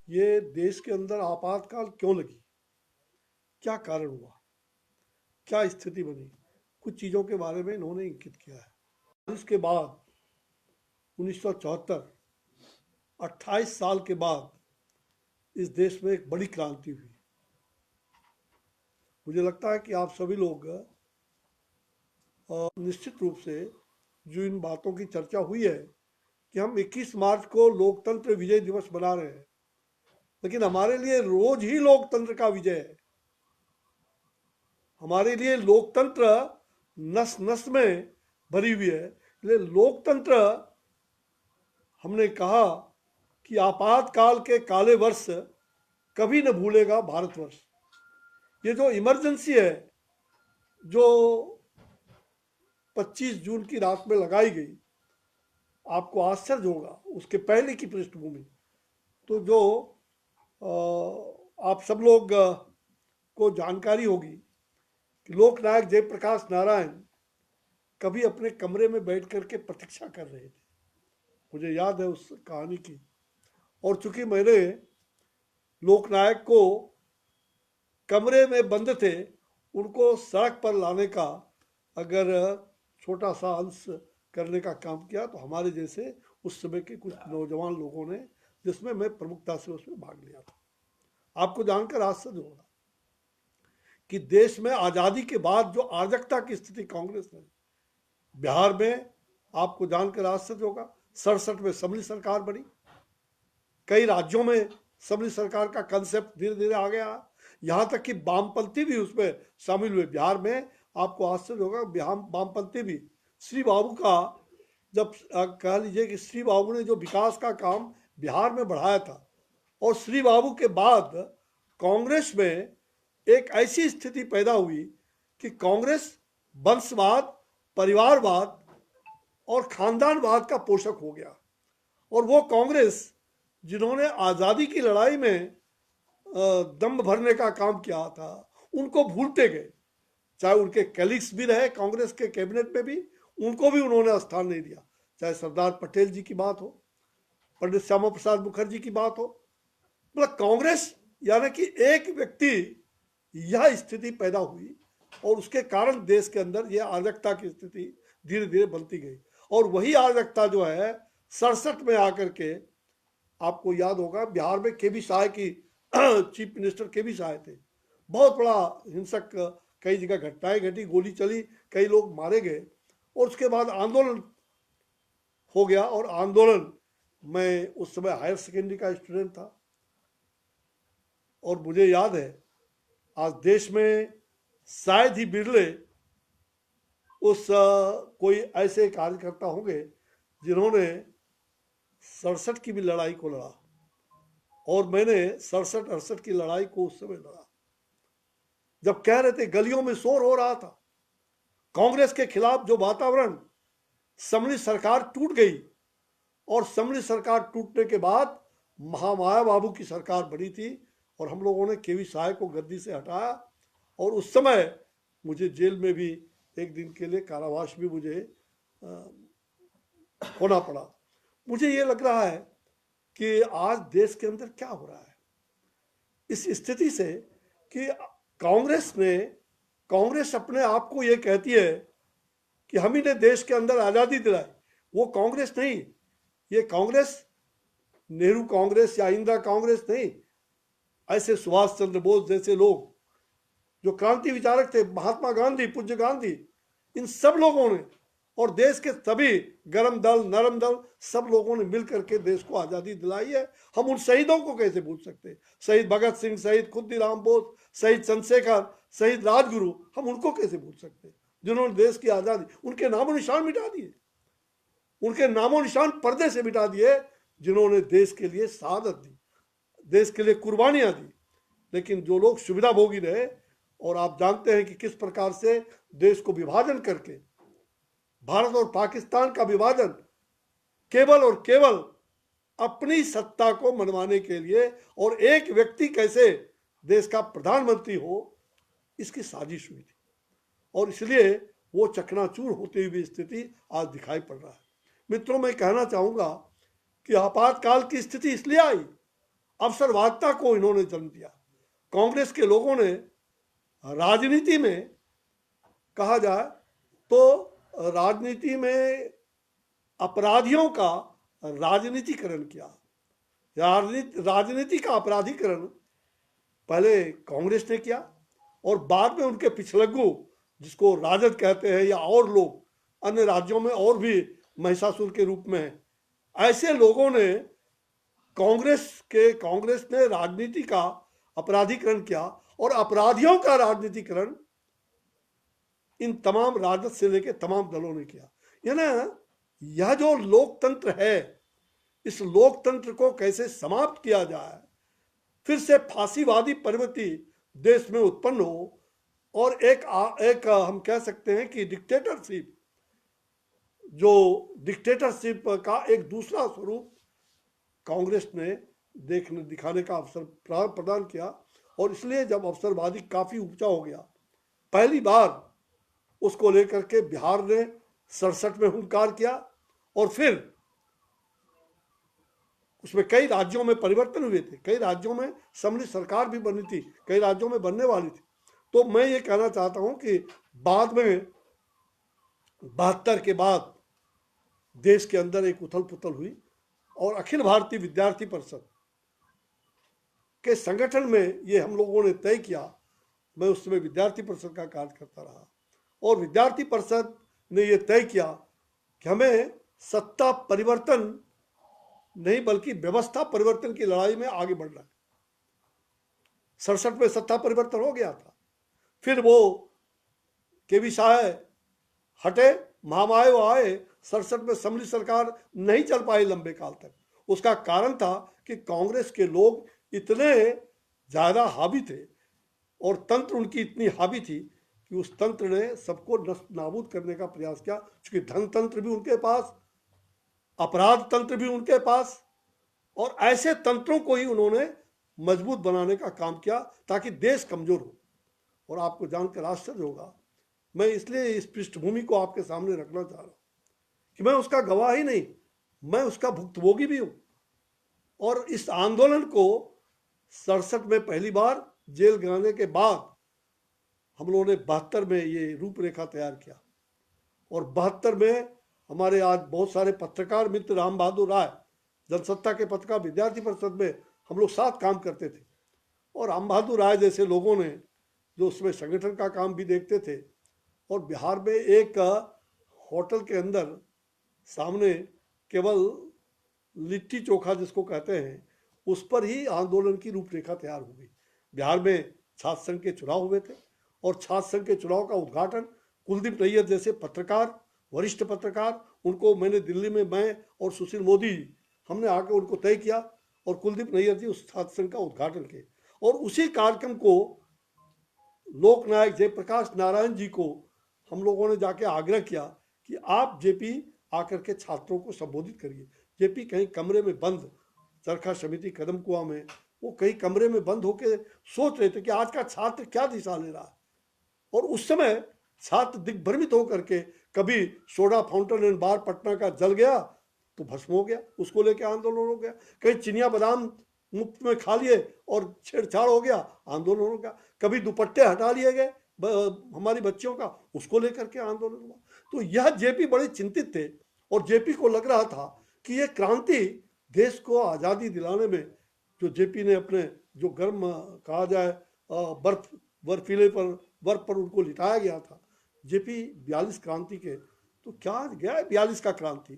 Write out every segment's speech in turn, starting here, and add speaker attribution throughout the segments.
Speaker 1: ये देश के अंदर आपातकाल क्यों लगी, क्या कारण हुआ, क्या स्थिति बनी, कुछ चीज़ों के बारे में इन्होंने इंकित किया है। इसके बाद 1974, 28 साल के बाद इस देश में एक बड़ी क्रांति हुई। मुझे लगता है कि आप सभी लोग निश्चित रूप से जो इन बातों की चर्चा हुई है कि हम 21 मार्च को लोकतंत्र विजय दिवस मना रहे हैं, लेकिन हमारे लिए रोज ही लोकतंत्र का विजय है। हमारे लिए लोकतंत्र नस नस में भरी हुई है। इसलिए लोकतंत्र, हमने कहा कि आपातकाल के काले वर्ष कभी न भूलेगा भारतवर्ष। ये जो इमरजेंसी है जो 25 जून की रात में लगाई गई, आपको आश्चर्य होगा उसके पहले की पृष्ठभूमि तो जो आप सब लोग को जानकारी होगी कि लोकनायक जयप्रकाश नारायण कभी अपने कमरे में बैठ करके प्रतीक्षा कर रहे थे। मुझे याद है उस कहानी की। और चूंकि मैंने लोकनायक को कमरे में बंद थे, उनको सड़क पर लाने का अगर छोटा सा अंश करने का काम किया तो हमारे जैसे उस समय के कुछ नौजवान लोगों ने, जिसमें मैं प्रमुखता से उसमें भाग लिया था। आपको जानकर आश्चर्य होगा कि देश में आज़ादी के बाद जो अराजकता की स्थिति कांग्रेस ने, बिहार में आपको जानकर आश्चर्य होगा 67 में समरी सरकार बनी। कई राज्यों में समरी सरकार का कंसेप्ट धीरे धीरे आ गया, यहाँ तक कि वामपंथी भी उसमें शामिल हुए। बिहार में आपको आश्चर्य होगा, बिहार वामपंथी भी श्री बाबू का, जब कह लीजिए कि श्री बाबू ने जो विकास का काम बिहार में बढ़ाया था, और श्री बाबू के बाद कांग्रेस में एक ऐसी स्थिति पैदा हुई कि कांग्रेस वंशवाद, परिवारवाद और खानदानवाद का पोषक हो गया। और वो कांग्रेस जिन्होंने आज़ादी की लड़ाई में दम भरने का काम किया था, उनको भूलते गए। चाहे उनके कलीग्स भी रहे कांग्रेस के कैबिनेट में भी, उनको भी उन्होंने स्थान नहीं दिया। चाहे सरदार पटेल जी की बात हो, पंडित श्यामा प्रसाद मुखर्जी की बात हो, मतलब कांग्रेस यानी कि एक व्यक्ति, यह स्थिति पैदा हुई और उसके कारण देश के अंदर यह अराजकता की स्थिति धीरे धीरे बनती गई। और वही अराजकता जो है 67 में आकर के, आपको याद होगा बिहार में केबी साय की चीफ मिनिस्टर केबी साय थे। बहुत बड़ा हिंसक कई जगह घटनाएं घटी, गोली चली, कई लोग मारे गए। और उसके बाद आंदोलन हो गया। और आंदोलन, मैं उस समय हायर सेकेंडरी का स्टूडेंट था और मुझे याद है आज देश में शायद ही बिरले उस कोई ऐसे कार्यकर्ता होंगे जिन्होंने 67 की भी लड़ाई को लड़ा। और मैंने 67-68 की लड़ाई को उस समय लड़ा जब कह रहे थे, गलियों में शोर हो रहा था कांग्रेस के खिलाफ जो वातावरण, समरी सरकार टूट गई। और समरी सरकार टूटने के बाद महामाया बाबू की सरकार बनी थी और हम लोगों ने केवी साय को गद्दी से हटाया। और उस समय मुझे जेल में भी एक दिन के लिए कारावास भी मुझे होना पड़ा। मुझे ये लग रहा है कि आज देश के अंदर क्या हो रहा है इस स्थिति से कि कांग्रेस अपने आप को ये कहती है कि हम ही ने देश के अंदर आज़ादी दिलाई। वो कांग्रेस नहीं, ये कांग्रेस नेहरू कांग्रेस या इंदिरा कांग्रेस नहीं। ऐसे सुभाष चंद्र बोस जैसे लोग जो क्रांति विचारक थे, महात्मा गांधी, पूज्य गांधी, इन सब लोगों ने और देश के सभी गरम दल, नरम दल, सब लोगों ने मिलकर के देश को आज़ादी दिलाई है। हम उन शहीदों को कैसे भूल सकते? शहीद भगत सिंह, शहीद खुदीराम बोस, शहीद चंद्रशेखर, शहीद राजगुरु, हम उनको कैसे भूल सकते जिन्होंने देश की आज़ादी, उनके नामो निशान मिटा दिए, उनके नामो निशान पर्दे से मिटा दिए, जिन्होंने देश के लिए शहादत दी, देश के लिए कुर्बानियां दी। लेकिन जो लोग सुविधाभोगी रहे, और आप जानते हैं कि किस प्रकार से देश को विभाजन करके, भारत और पाकिस्तान का विभाजन केवल और केवल अपनी सत्ता को मनवाने के लिए, और एक व्यक्ति कैसे देश का प्रधानमंत्री हो, इसकी साजिश हुई थी। और इसलिए वो चकनाचूर होती हुई स्थिति आज दिखाई पड़ रहा है। मित्रों, मैं कहना चाहूंगा कि आपातकाल की स्थिति इसलिए आई अवसरवादिता को इन्होंने जन्म दिया। कांग्रेस के लोगों ने राजनीति में, कहा जाए तो राजनीति में अपराधियों का राजनीतिकरण किया। राजनीति का अपराधीकरण पहले कांग्रेस ने किया और बाद में उनके पिछलग्गू, जिसको राजद कहते हैं, या और लोग अन्य राज्यों में और भी महिषासुर के रूप में हैं, ऐसे लोगों ने कांग्रेस ने राजनीति का अपराधीकरण किया और अपराधियों का राजनीतिकरण इन तमाम राजद से लेकर तमाम दलों ने किया। यानी यह जो लोकतंत्र है, इस लोकतंत्र को कैसे समाप्त किया जाए, फिर से फांसीवादी प्रवृत्ति देश में उत्पन्न हो और एक हम कह सकते हैं कि डिक्टेटरशिप का एक दूसरा स्वरूप कांग्रेस ने दिखाने का अवसर प्रदान किया। और इसलिए जब अवसरवादी काफी ऊंचा हो गया, पहली बार उसको लेकर के बिहार ने 67 में हुंकार किया और फिर उसमें कई राज्यों में परिवर्तन हुए थे, कई राज्यों में सम्मिलित सरकार भी बनी थी, कई राज्यों में बनने वाली थी। तो मैं ये कहना चाहता हूं कि बाद में 72 के बाद देश के अंदर एक उथल पुथल हुई और अखिल भारतीय विद्यार्थी परिषद के संगठन में ये हम लोगों ने तय किया। मैं उस समय विद्यार्थी परिषद का कार्य करता रहा और विद्यार्थी परिषद ने ये तय किया कि हमें सत्ता परिवर्तन नहीं बल्कि व्यवस्था परिवर्तन की लड़ाई में आगे बढ़ना है। 67 में सत्ता परिवर्तन हो गया था, फिर वो केवी साहब हटे, महामाया आए, 67 में सम्मिलित सरकार नहीं चल पाई लंबे काल तक। उसका कारण था कि कांग्रेस के लोग इतने ज्यादा हावी थे और तंत्र उनकी इतनी हावी थी कि उस तंत्र ने सबको नाबूद करने का प्रयास किया। क्योंकि धन तंत्र भी उनके पास, अपराध तंत्र भी उनके पास, और ऐसे तंत्रों को ही उन्होंने मजबूत बनाने का काम किया ताकि देश कमजोर हो। और आपको जानकर आश्चर्य होगा, मैं इसलिए इस पृष्ठभूमि को आपके सामने रखना चाह रहा हूं कि मैं उसका गवाह ही नहीं, मैं उसका भुक्तभोगी भी हूं। और इस आंदोलन को 67 में पहली बार जेल गिराने के बाद हम लोगों ने 72 में ये रूपरेखा तैयार किया और 72 में हमारे आज बहुत सारे पत्रकार मित्र, राम बहादुर राय जनसत्ता के पत्रकार विद्यार्थी परिषद में हम लोग साथ काम करते थे। और राम बहादुर राय जैसे लोगों ने जो उसमें संगठन का काम भी देखते थे। और बिहार में एक होटल के अंदर सामने केवल लिट्टी चोखा जिसको कहते हैं, उस पर ही आंदोलन की रूपरेखा तैयार हो गई। बिहार में छात्र संघ के चुनाव हुए थे और छात्र संघ के चुनाव का उद्घाटन कुलदीप नैयर जैसे पत्रकार, वरिष्ठ पत्रकार, उनको मैंने दिल्ली में, मैं और सुशील मोदी हमने आकर उनको तय किया और कुलदीप नैयर जी उस छात्र संघ का उद्घाटन किए। और उसी कार्यक्रम को लोकनायक जयप्रकाश नारायण जी को हम लोगों ने जाके आग्रह किया कि आप जेपी आकर के छात्रों को संबोधित करिए। जेपी कहीं कमरे में बंद, चरखा समिति कदम कुआं में, वो कहीं कमरे में बंद होके सोच रहे थे कि आज का छात्र क्या दिशा ले रहा है। और उस समय छात्र दिग्भ्रमित होकर के, कभी सोडा फाउंटेन एंड बार पटना का जल गया तो भस्म हो गया, उसको लेके आंदोलन हो गया। कहीं चिनिया बादाम मुफ्त में खा लिए और छेड़छाड़ हो गया, आंदोलन हो गया। कभी दुपट्टे हटा लिए गए हमारी बच्चियों का, उसको लेकर के आंदोलन हुआ। तो यह जेपी बड़े चिंतित थे और जेपी को लग रहा था कि यह क्रांति देश को आज़ादी दिलाने में, जो जेपी ने अपने जो गर्म कहा जाए बर्फीले बर्फ पर उनको लिटाया गया था, जेपी 42 क्रांति के, तो क्या गया है 42 का क्रांति,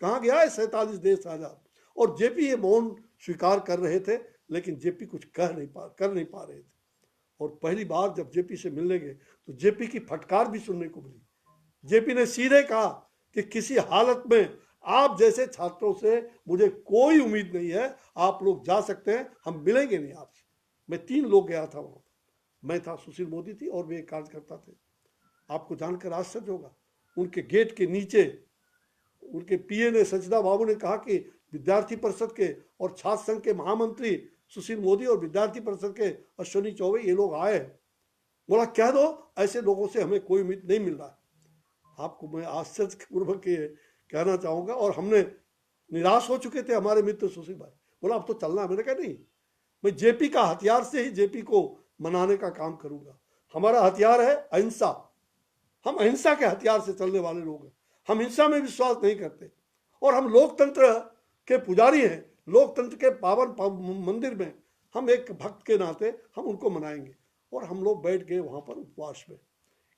Speaker 1: कहाँ गया है 47 देश आजाद। और जेपी ये मौन स्वीकार कर रहे थे, लेकिन जेपी कुछ कर नहीं पा रहे थे। और पहली बार जब जेपी से मिलने गए तो जेपी की फटकार भी सुनने को मिली। जेपी ने सीधे कहा कि किसी हालत में आप जैसे छात्रों से मुझे कोई उम्मीद नहीं है, आप लोग जा सकते हैं, हम मिलेंगे नहीं आपसे। मैं 3 लोग गया था वहां, मैं था, सुशील मोदी थी और वे कार्यकर्ता थे। आपको जानकर आश्चर्य होगा, उनके गेट के नीचे उनके पीए ने, सचिदा बाबू ने कहा कि विद्यार्थी परिषद के और छात्र संघ के महामंत्री सुशील मोदी और विद्यार्थी परिषद के अश्विनी चौबे ये लोग आए। बोला कह दो ऐसे लोगों से हमें कोई उम्मीद नहीं मिल रहा है। आपको मैं आश्चर्यपूर्वक कहना चाहूंगा, और हमने निराश हो चुके थे हमारे मित्र सुशील भाई। बोला अब तो चलना है। मैंने कहा नहीं, मैं जेपी का हथियार से ही जेपी को मनाने का काम करूंगा। हमारा हथियार है अहिंसा। हम अहिंसा के हथियार से चलने वाले लोग हैं। हम हिंसा में विश्वास नहीं करते और हम लोकतंत्र के पुजारी हैं। लोकतंत्र के पावन मंदिर में हम एक भक्त के नाते हम उनको मनाएंगे और हम लोग बैठ गए वहां पर उपवास में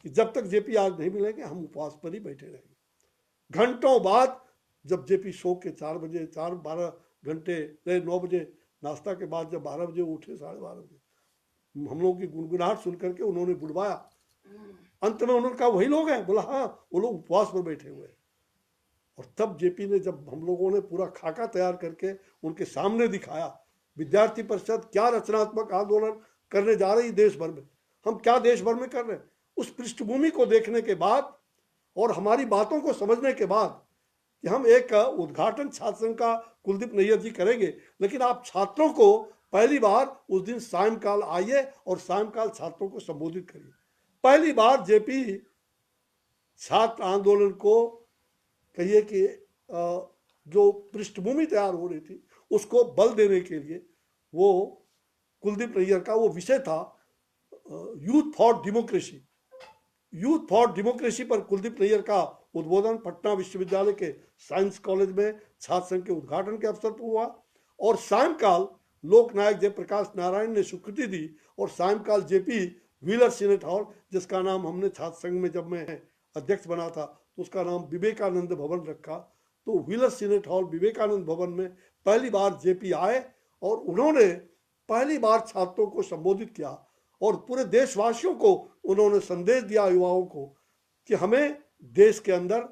Speaker 1: कि जब तक जेपी आज नहीं मिलेंगे हम उपवास पर ही बैठे रहेंगे। घंटों बाद जब जेपी सो के 4 बजे 12 घंटे 9 बजे नाश्ता के बाद जब 12 बजे उठे 12:30 बजे हम लोगों की गुनगुनाहट सुन करके उन्होंने बुलवाया। अंत में उन्होंने कहा वही लोग हैं। बोला हाँ, वो लोग उपवास पर बैठे हुए हैं। और तब जेपी ने, जब हम लोगों ने पूरा खाका तैयार करके उनके सामने दिखाया, विद्यार्थी परिषद क्या रचनात्मक आंदोलन करने जा रही देश भर में, हम क्या देश भर में कर रहे हैं, उस पृष्ठभूमि को देखने के बाद और हमारी बातों को समझने के बाद कि हम एक उद्घाटन छात्र संघ का कुलदीप नैयर जी करेंगे, लेकिन आप छात्रों को पहली बार उस दिन सायंकाल आइए और सायंकाल छात्रों को संबोधित करिए। पहली बार जेपी छात्र आंदोलन को कहिए कि जो पृष्ठभूमि तैयार हो रही थी उसको बल देने के लिए वो कुलदीप नैयर का वो विषय था youth for democracy. Youth for democracy पर कुलदीप नैयर का उद्बोधन पटना विश्वविद्यालय के साइंस कॉलेज में छात्र संघ के उद्घाटन के अवसर पर हुआ और सायंकाल लोकनायक जयप्रकाश नारायण ने स्वीकृति दी और सायंकाल जेपी व्हीलर सीनेट हॉल, जिसका नाम हमने छात्र संघ में जब मैं अध्यक्ष बना था तो उसका नाम विवेकानंद भवन रखा, तो व्हीलर सीनेट हॉल विवेकानंद भवन में पहली बार जेपी आए और उन्होंने पहली बार छात्रों को संबोधित किया और पूरे देशवासियों को उन्होंने संदेश दिया युवाओं को कि हमें देश के अंदर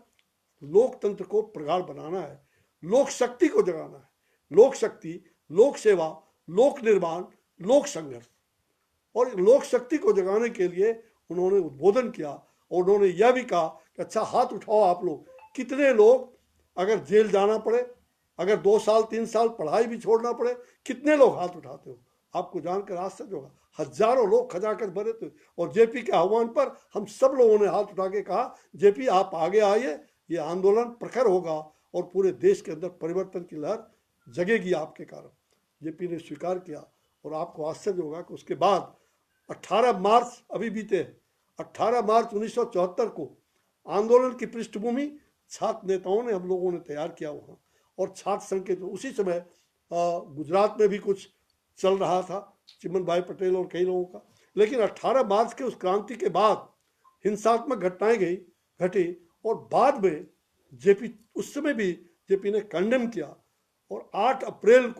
Speaker 1: लोकतंत्र को प्रगाढ़ बनाना है, लोक शक्ति को जगाना है, लोक शक्ति, लोक सेवा, लोक निर्माण, लोक संघर्ष। और लोक शक्ति को जगाने के लिए उन्होंने उद्बोधन किया और उन्होंने यह भी कहा कि अच्छा हाथ उठाओ आप लोग, कितने लोग अगर जेल जाना पड़े, अगर 2 साल 3 साल पढ़ाई भी छोड़ना पड़े, कितने लोग हाथ उठाते हो? आपको जानकर आश्चर्य होगा, हजारों लोग खचाखच भरे थे और जेपी के आह्वान पर हम सब लोगों ने हाथ उठा के कहा जेपी आप आगे आइए, ये आंदोलन प्रखर होगा और पूरे देश के अंदर परिवर्तन की लहर जगेगी आपके कारण। जेपी ने स्वीकार किया और आपको आश्चर्य होगा कि उसके बाद 18 मार्च अभी बीते 18 मार्च 1974 को आंदोलन की पृष्ठभूमि छात्र नेताओं ने हम लोगों ने तैयार किया वहाँ और छात्र संघ के, तो उसी समय गुजरात में भी कुछ चल रहा था, चिमन भाई पटेल और कई लोगों का, लेकिन 18 मार्च के उस क्रांति के बाद हिंसात्मक घटनाएं घटी और बाद में जेपी, उस समय भी जेपी ने कंडेम किया और 8 अप्रैल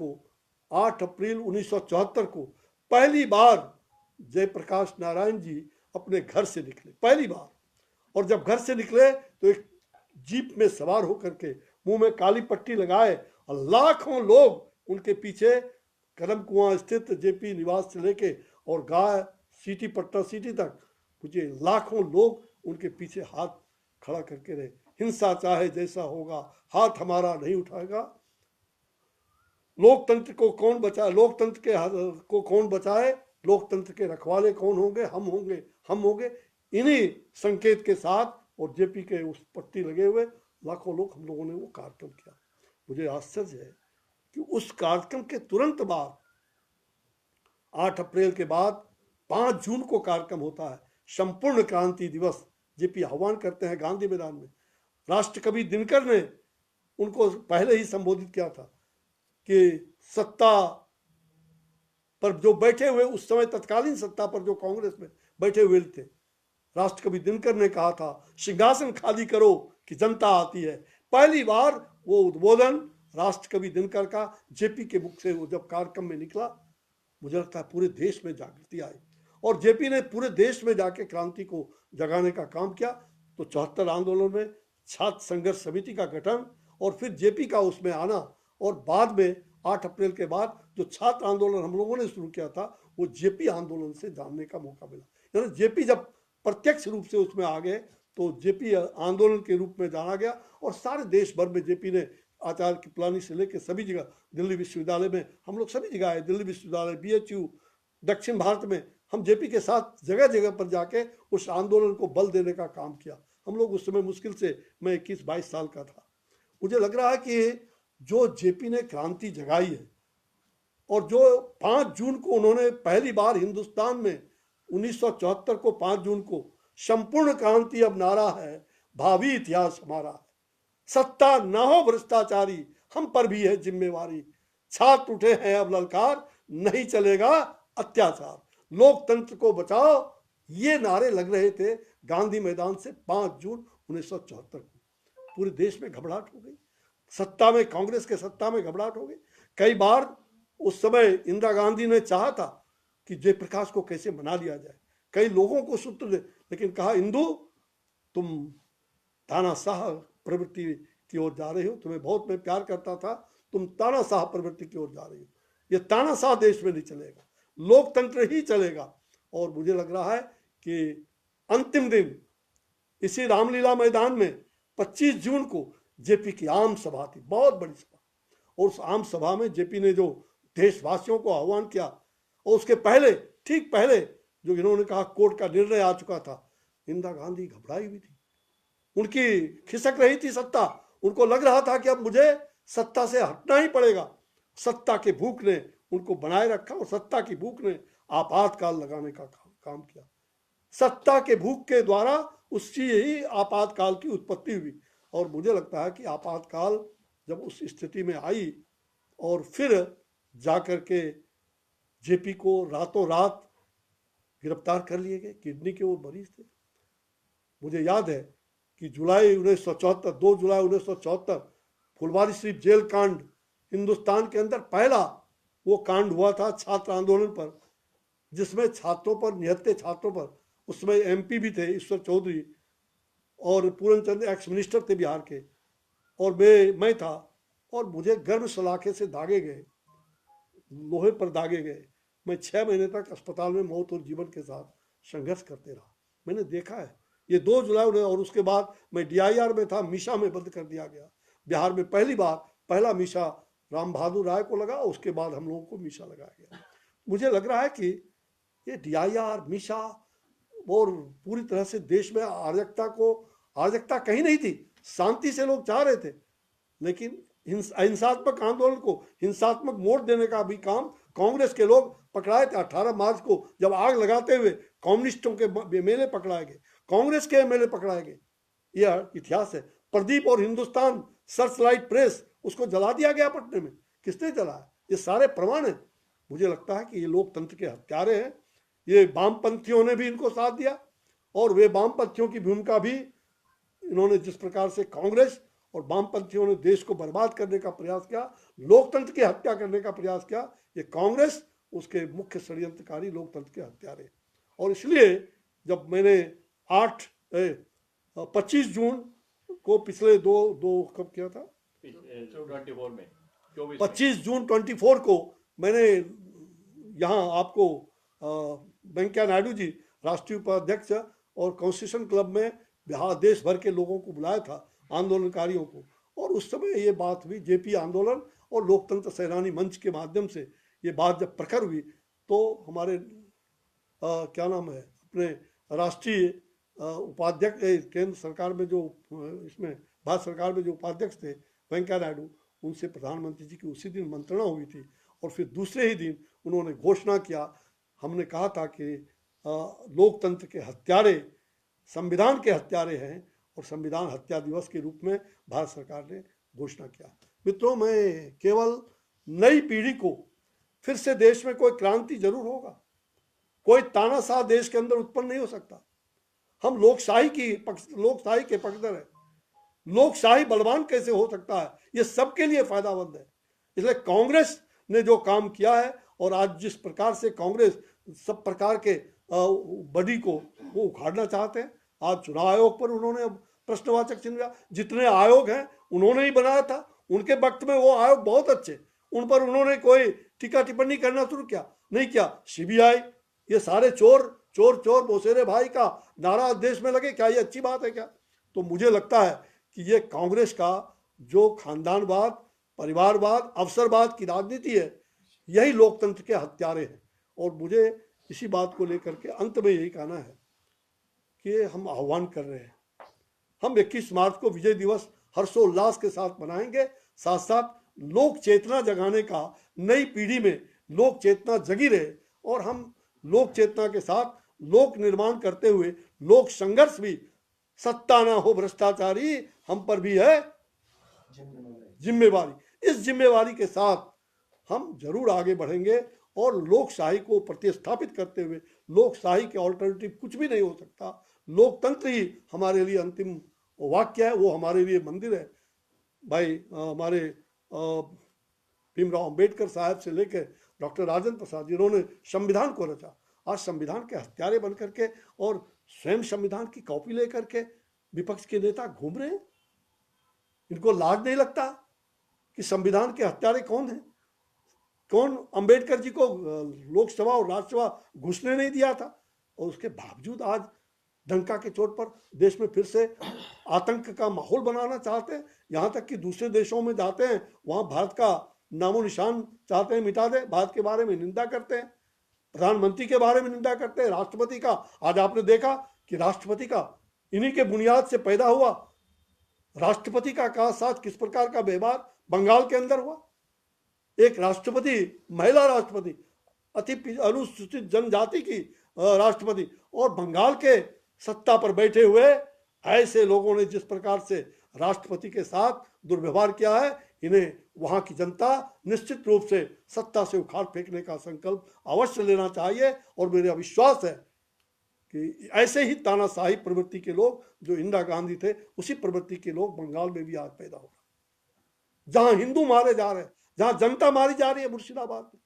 Speaker 1: 1974 को पहली बार जयप्रकाश नारायण जी अपने घर से निकले, पहली बार। और जब घर से निकले तो एक जीप में सवार होकर के मुंह में काली पट्टी लगाए और लाखों लोग उनके पीछे करम कुआं स्थित जेपी निवास से लेके और गाय सिटी, पटना सिटी तक मुझे लाखों लोग उनके पीछे हाथ खड़ा करके रहे। हिंसा चाहे जैसा होगा हाथ हमारा नहीं उठाएगा, लोकतंत्र को कौन बचाए, लोकतंत्र को कौन बचाए, लोकतंत्र के रखवाले कौन होंगे, हम होंगे। इन्हीं संकेत के साथ और जेपी के उस पट्टी लगे हुए लाखों लोग, हम लोगों ने वो कार्यक्रम किया। मुझे आश्चर्य है कि उस कार्यक्रम के तुरंत बाद 8 अप्रैल के बाद 5 जून को कार्यक्रम होता है संपूर्ण क्रांति दिवस। जेपी आह्वान करते हैं गांधी मैदान में। राष्ट्रकवि दिनकर ने उनको पहले ही संबोधित किया था कि सत्ता पर जो बैठे हुए, उस समय तत्कालीन सत्ता पर जो कांग्रेस में बैठे हुए थे, राष्ट्रकवि दिनकर ने कहा था सिंहासन खाली करो कि जनता आती है। पहली बार वो उद्बोधन राष्ट्रकवि दिनकर का जेपी के मुख से वो जब कार्यक्रम में निकला, मुझे लगता है पूरे देश में जागृति आई और जेपी ने पूरे देश में जाके क्रांति को जगाने का काम किया। तो 74 आंदोलन में छात्र संघर्ष समिति का गठन और फिर जेपी का उसमें आना और बाद में 8 अप्रैल के बाद जो छात्र आंदोलन हम लोगों ने शुरू किया था वो जेपी आंदोलन से जानने का मौका मिला। यानी जेपी जब प्रत्यक्ष रूप से उसमें आ गए तो जेपी आंदोलन के रूप में जाना गया और सारे देश भर में जेपी ने आचार्य कृपलानी से लेकर सभी जगह, दिल्ली विश्वविद्यालय में हम लोग सभी जगह आए, दिल्ली विश्वविद्यालय, बीएचयू, दक्षिण भारत में हम जेपी के साथ जगह जगह पर जाके उस आंदोलन को बल देने का काम किया। हम लोग उस समय मुश्किल से, मैं 21-22 साल का था। मुझे लग रहा है कि जो जेपी ने क्रांति जगाई है और जो 5 जून को उन्होंने पहली बार हिंदुस्तान में 1974 को 5 जून को संपूर्ण क्रांति अब नारा है, भावी इतिहास हमारा है, सत्ता न हो भ्रष्टाचारी, हम पर भी है जिम्मेवारी, छात्र उठे हैं अब ललकार, नहीं चलेगा अत्याचार, लोकतंत्र को बचाओ, ये नारे लग रहे थे गांधी मैदान से 5 जून 1974 को। पूरे देश में घबराहट हो गई, सत्ता में, कांग्रेस के सत्ता में घबराहट हो गई। कई बार उस समय इंदिरा गांधी ने चाहा था कि जयप्रकाश को कैसे मना लिया जाए, कई लोगों को सूत्र दे, लेकिन कहा इंदु तुम तानाशाह प्रवृत्ति की ओर जा रही हो, तुम्हें बहुत मैं प्यार करता था, तुम तानाशाह प्रवृत्ति की ओर जा रही हो, ये तानाशाह देश में नहीं चलेगा, लोकतंत्र ही चलेगा। और मुझे लग रहा है कि अंतिम दिन इसी रामलीला मैदान में 25 जून को जेपी की आम सभा थी, बहुत बड़ी सभा, और उस आम सभा में जेपी ने जो देशवासियों को आह्वान किया, और उसके पहले, ठीक पहले जो इन्होंने कहा कोर्ट का निर्णय आ चुका था, इंदिरा गांधी घबराई हुई थी, उनकी खिसक रही थी सत्ता, उनको लग रहा था कि अब मुझे सत्ता से हटना ही पड़ेगा। सत्ता के भूख ने उनको बनाए रखा और सत्ता की भूख ने आपातकाल लगाने का काम किया। सत्ता के भूख के द्वारा उसकी ही आपातकाल की उत्पत्ति हुई, और मुझे लगता है कि आपातकाल जब उस स्थिति में आई और फिर जाकर के जेपी को रातों रात गिरफ्तार कर लिए गए, किडनी के वो मरीज थे। मुझे याद है कि 2 जुलाई 1974 फुलवारी शरीफ जेल कांड हिंदुस्तान के अंदर पहला वो कांड हुआ था छात्र आंदोलन पर, जिसमें छात्रों पर, निहत्थे छात्रों पर, उसमें एमपी भी थे ईश्वर चौधरी और पूरन चंद एक्स मिनिस्टर थे बिहार के, और मैं था, और मुझे गर्म सलाखे से दागे गए, लोहे पर दागे गए। मैं 6 महीने तक अस्पताल में मौत और जीवन के साथ संघर्ष करते रहा। मैंने देखा है ये 2 जुलाई और उसके बाद मैं DIR में था, मीशा में बंद कर दिया गया। बिहार में पहली बार पहला मीशा राम बहादुर राय को लगा, उसके बाद हम लोगों को मीशा लगाया गया। मुझे लग रहा है कि ये DIR, मीशा और पूरी तरह से देश में अराजकता कहीं नहीं थी, शांति से लोग चाह रहे थे, लेकिन हिंसात्मक आंदोलन को हिंसात्मक मोड़ देने का भी काम कांग्रेस के लोग पकड़ाए थे। 18 मार्च को जब आग लगाते हुए कम्युनिस्टों के MLA पकड़ाए गए, कांग्रेस के MLA पकड़ाए गए, यह इतिहास है। प्रदीप और हिंदुस्तान सर्चलाइट प्रेस, उसको जला दिया गया पटने में, किसने जलाया? ये सारे प्रमाण है। मुझे लगता है कि ये लोकतंत्र के हत्यारे हैं। ये वामपंथियों ने भी इनको साथ दिया, और वे वामपंथियों की भूमिका भी इन्होंने, जिस प्रकार से कांग्रेस और वामपंथियों ने देश को बर्बाद करने का प्रयास किया, लोकतंत्र की हत्या करने का प्रयास किया, ये कांग्रेस उसके मुख्य षड्यंत्रकारी लोकतंत्र के हत्यारे। और इसलिए जब मैंने 25 जून को पिछले दो कब किया था,
Speaker 2: 24 में,
Speaker 1: 25 जून 24 को मैंने यहाँ आपको वेंकैया नायडू जी, राष्ट्रीय उपाध्यक्ष, और कॉन्स्टिट्यूशन क्लब में बिहार देश भर के लोगों को बुलाया था, आंदोलनकारियों को, और उस समय ये बात हुई, जेपी आंदोलन और लोकतंत्र सेनानी मंच के माध्यम से ये बात जब प्रखर हुई, तो हमारे क्या नाम है, अपने राष्ट्रीय उपाध्यक्ष, केंद्र सरकार में जो, इसमें भारत सरकार में जो उपाध्यक्ष थे वेंकैया नायडू, उनसे प्रधानमंत्री जी की उसी दिन मंत्रणा हुई थी, और फिर दूसरे ही दिन उन्होंने घोषणा किया। हमने कहा था कि लोकतंत्र के हत्यारे संविधान के हत्यारे हैं, और संविधान हत्या दिवस के रूप में भारत सरकार ने घोषणा किया। मित्रों, मैं केवल नई पीढ़ी को, फिर से देश में कोई क्रांति जरूर होगा, कोई तानाशाह देश के अंदर उत्पन्न नहीं हो सकता। हम लोकशाही के पक्षधर हैं। लोकशाही बलवान कैसे हो सकता है, ये सबके लिए फायदामंद है। इसलिए कांग्रेस ने जो काम किया है, और आज जिस प्रकार से कांग्रेस सब प्रकार के बॉडी को वो उखाड़ना चाहते हैं, आज चुनाव आयोग पर उन्होंने प्रश्नवाचक चिन्ह दिया। जितने आयोग हैं उन्होंने ही बनाया था, उनके वक्त में वो आयोग बहुत अच्छे, उन पर उन्होंने कोई टीका टिप्पणी करना शुरू किया नहीं किया। CBI, ये सारे चोर चोर चोर मोसेरे भाई का नारा देश में लगे, क्या ये अच्छी बात है क्या? तो मुझे लगता है कि ये कांग्रेस का जो खानदानवाद, परिवारवाद, अवसरवाद की राजनीति है, यही लोकतंत्र के हत्यारे हैं। और मुझे इसी बात को लेकर के अंत में यही कहना है कि हम आह्वान कर रहे हैं, हम 21 मार्च को विजय दिवस हर्षोल्लास के साथ मनाएंगे, साथ साथ लोक चेतना जगाने का, नई पीढ़ी में लोक चेतना जगी रहे और हम लोक चेतना के साथ लोक निर्माण करते हुए लोक संघर्ष भी, सत्ता ना हो भ्रष्टाचारी, हम पर भी है जिम्मेवारी। इस जिम्मेवारी के साथ हम जरूर आगे बढ़ेंगे और लोकशाही को प्रतिस्थापित करते हुए, लोकशाही के ऑल्टरनेटिव कुछ भी नहीं हो सकता, लोकतंत्र ही हमारे लिए अंतिम वाक्य है, वो हमारे लिए मंदिर है। भाई हमारे भीमराव अंबेडकर साहब से लेकर डॉक्टर राजेंद्र प्रसाद जिन्होंने संविधान को रचा, आज संविधान के हत्यारे बन करके और स्वयं संविधान की कॉपी लेकर के विपक्ष के नेता घूम रहे हैं। इनको लाज नहीं लगता कि संविधान के हत्यारे कौन हैं? कौन अंबेडकर जी को लोकसभा और राज्यसभा घुसने नहीं दिया था, और उसके बावजूद आज डंका के चोट पर देश में फिर से आतंक का माहौल बनाना चाहते हैं। यहाँ तक कि दूसरे देशों में जाते हैं, वहाँ भारत का नामो निशान चाहते हैं मिटा दे, भारत के बारे में निंदा करते हैं, प्रधानमंत्री के बारे में निंदा करते हैं, राष्ट्रपति का। आज आपने देखा कि राष्ट्रपति का इन्हीं के बुनियाद से पैदा हुआ राष्ट्रपति का साथ किस प्रकार का व्यवहार बंगाल के अंदर हुआ। एक राष्ट्रपति, महिला राष्ट्रपति, अति अनुसूचित जनजाति की राष्ट्रपति, और बंगाल के सत्ता पर बैठे हुए ऐसे लोगों ने जिस प्रकार से राष्ट्रपति के साथ दुर्व्यवहार किया है, इन्हें वहां की जनता निश्चित रूप से सत्ता से उखाड़ फेंकने का संकल्प अवश्य लेना चाहिए। और मेरा विश्वास है कि ऐसे ही तानाशाही प्रवृत्ति के लोग जो इंदिरा गांधी थे, उसी प्रवृत्ति के लोग बंगाल में भी आज पैदा हो रहे। जहां हिंदू मारे जा रहे हैं, जहां जनता मारी जा रही है मुर्शिदाबाद में,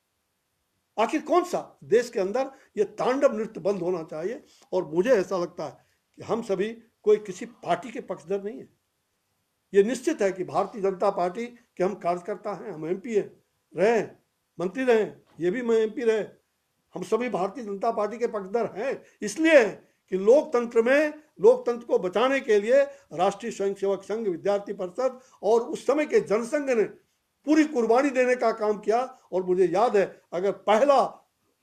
Speaker 1: आखिर कौन सा देश के अंदर ये तांडव नृत्य बंद होना चाहिए। और मुझे ऐसा लगता है कि हम सभी कोई किसी पार्टी के पक्षधर नहीं है। ये निश्चित है कि भारतीय जनता पार्टी के हम कार्यकर्ता हैं, हम एमपी हैं, रहे, मंत्री रहे, ये भी मैं एमपी रहे, हम सभी भारतीय जनता पार्टी के पक्षधर हैं। इसलिए कि लोकतंत्र में, लोकतंत्र को बचाने के लिए राष्ट्रीय स्वयंसेवक संघ, विद्यार्थी परिषद और उस समय के जनसंघ ने पूरी कुर्बानी देने का काम किया। और मुझे याद है, अगर पहला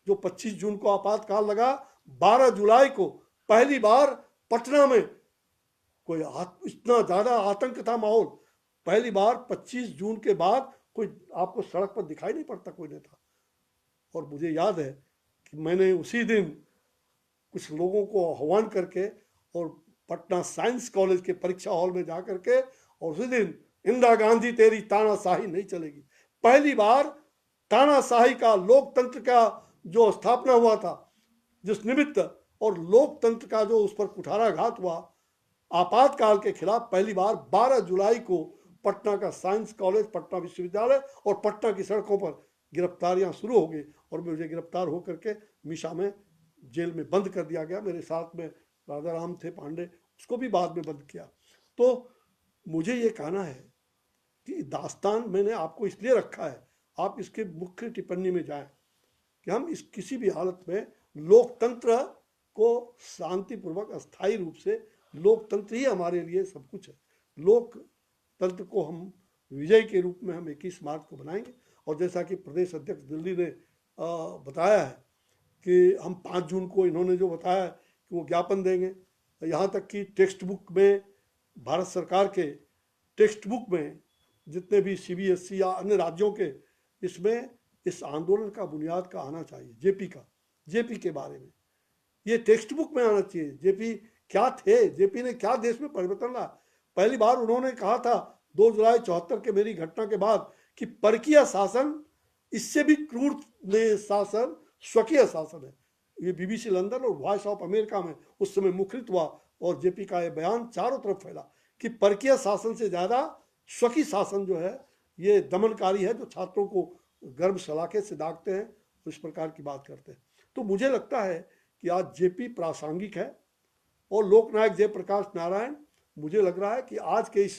Speaker 1: जो 25 जून को आपातकाल लगा, 12 जुलाई को पहली बार पटना में कोई इतना ज्यादा आतंक था माहौल, पहली बार 25 जून के बाद कोई आपको सड़क पर दिखाई नहीं पड़ता कोई नेता। और मुझे याद है कि मैंने उसी दिन कुछ लोगों को आह्वान करके और पटना साइंस कॉलेज के परीक्षा हॉल में जा करके, और उसी दिन इंदिरा गांधी तेरी तानाशाही नहीं चलेगी, पहली बार तानाशाही का, लोकतंत्र का जो स्थापना हुआ था जिस निमित्त, और लोकतंत्र का जो उस पर कुठाराघात हुआ आपातकाल के खिलाफ, पहली बार 12 जुलाई को पटना का साइंस कॉलेज, पटना विश्वविद्यालय और पटना की सड़कों पर गिरफ्तारियां शुरू हो गई। और मुझे गिरफ्तार होकर के मीशा में जेल में बंद कर दिया गया। मेरे साथ में राजा राम थे पांडे, उसको भी बाद में बंद किया। तो मुझे ये कहना है कि दास्तान मैंने आपको इसलिए रखा है, आप इसके मुख्य टिप्पणी में जाएं कि हम इस किसी भी हालत में लोकतंत्र को शांतिपूर्वक, अस्थायी रूप से, लोकतंत्र ही हमारे लिए सब कुछ है, लोकतंत्र को हम विजय के रूप में हम 21 मार्च को बनाएंगे। और जैसा कि प्रदेश अध्यक्ष दिल्ली ने बताया है कि हम 5 जून को, इन्होंने जो बताया कि वो ज्ञापन देंगे, यहाँ तक कि टेक्स्ट बुक में, भारत सरकार के टेक्स्ट बुक में जितने भी CBSE या अन्य राज्यों के, इसमें इस आंदोलन का बुनियाद का आना चाहिए, जेपी के बारे में ये टेक्स्ट बुक में आना चाहिए। जेपी क्या थे, जेपी ने क्या देश में परिवर्तन लाया। पहली बार उन्होंने कहा था 2 जुलाई 74 के मेरी घटना के बाद कि परकीय शासन, इससे भी क्रूर शासन स्वकीय शासन है। ये BBC लंदन और वॉइस ऑफ अमेरिका में उस समय मुखरित हुआ, और जेपी का ये बयान चारों तरफ फैला कि परकीय शासन से ज्यादा स्वकीय शासन जो है ये दमनकारी है, जो छात्रों को गर्भ सलाखे से दागते हैं, इस प्रकार की बात करते हैं। तो मुझे लगता है कि आज जेपी प्रासंगिक है। और लोकनायक जयप्रकाश नारायण, मुझे लग रहा है कि आज के इस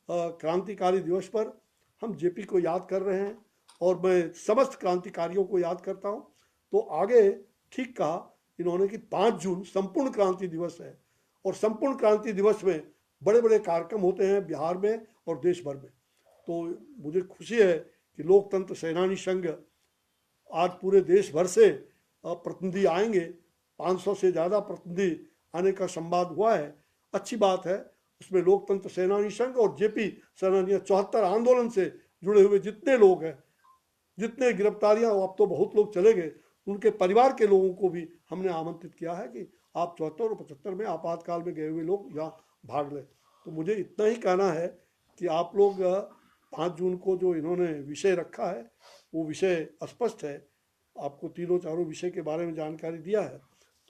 Speaker 1: क्रांतिकारी दिवस पर हम जेपी को याद कर रहे हैं, और मैं समस्त क्रांतिकारियों को याद करता हूं। तो आगे ठीक कहा इन्होंने कि 5 जून संपूर्ण क्रांति दिवस है, और संपूर्ण क्रांति दिवस में बड़े बड़े कार्यक्रम होते हैं बिहार में और देश भर में। तो मुझे खुशी है कि लोकतंत्र सेनानी संघ आज पूरे देश भर से प्रतिनिधि आएंगे, 500 से ज़्यादा प्रतिनिधि आने का संवाद हुआ है, अच्छी बात है। उसमें लोकतंत्र सेनानी संघ और जेपी सेनानी, 74 आंदोलन से जुड़े हुए जितने लोग हैं, जितने गिरफ्तारियां, अब तो बहुत लोग चले गए, उनके परिवार के लोगों को भी हमने आमंत्रित किया है कि आप 74 और 75 में आपातकाल में गए हुए लोग यहाँ भाग लें। तो मुझे इतना ही कहना है कि आप लोग 5 जून को जो इन्होंने विषय रखा है वो विषय स्पष्ट है, आपको तीनों चारों विषय के बारे में जानकारी दिया है।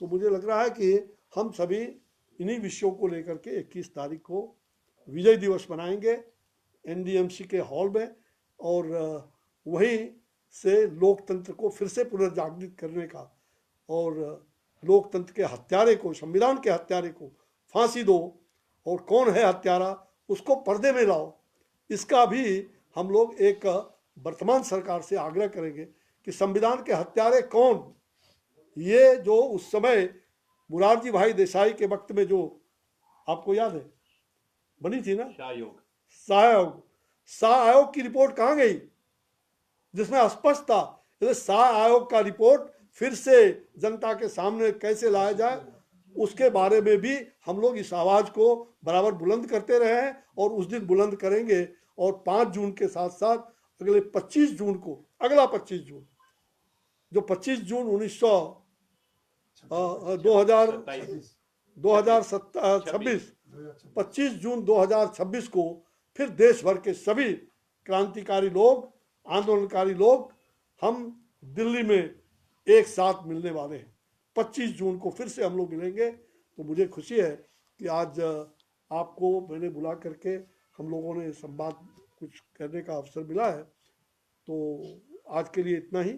Speaker 1: तो मुझे लग रहा है कि हम सभी इन्हीं विषयों को लेकर के 21 तारीख को विजय दिवस मनाएंगे एनडीएमसी के हॉल में, और वहीं से लोकतंत्र को फिर से पुनर्जागृत करने का, और लोकतंत्र के हत्यारे को, संविधान के हत्यारे को फांसी दो, और कौन है हत्यारा उसको पर्दे में लाओ। इसका भी हम लोग एक वर्तमान सरकार से आग्रह करेंगे कि संविधान के हत्यारे कौन, ये जो उस समय मुरारजी भाई देसाई के वक्त में जो, आपको याद है, बनी थी ना शाह आयोग की रिपोर्ट कहाँ गई, जिसमें स्पष्ट था। शाह आयोग का रिपोर्ट फिर से जनता के सामने कैसे लाया जाए, उसके बारे में भी हम लोग इस आवाज को बराबर बुलंद करते रहे हैं और उस दिन बुलंद करेंगे। और 5 जून के साथ साथ अगले 25 जून को, अगला 25 जून, जो 25 जून 25 जून 2026 को फिर देश भर के सभी क्रांतिकारी लोग, आंदोलनकारी लोग हम दिल्ली में एक साथ मिलने वाले हैं। 25 जून को फिर से हम लोग मिलेंगे। तो मुझे खुशी है कि आज आपको मैंने बुला करके हम लोगों ने संवाद कुछ करने का अवसर मिला है। तो आज के लिए इतना ही।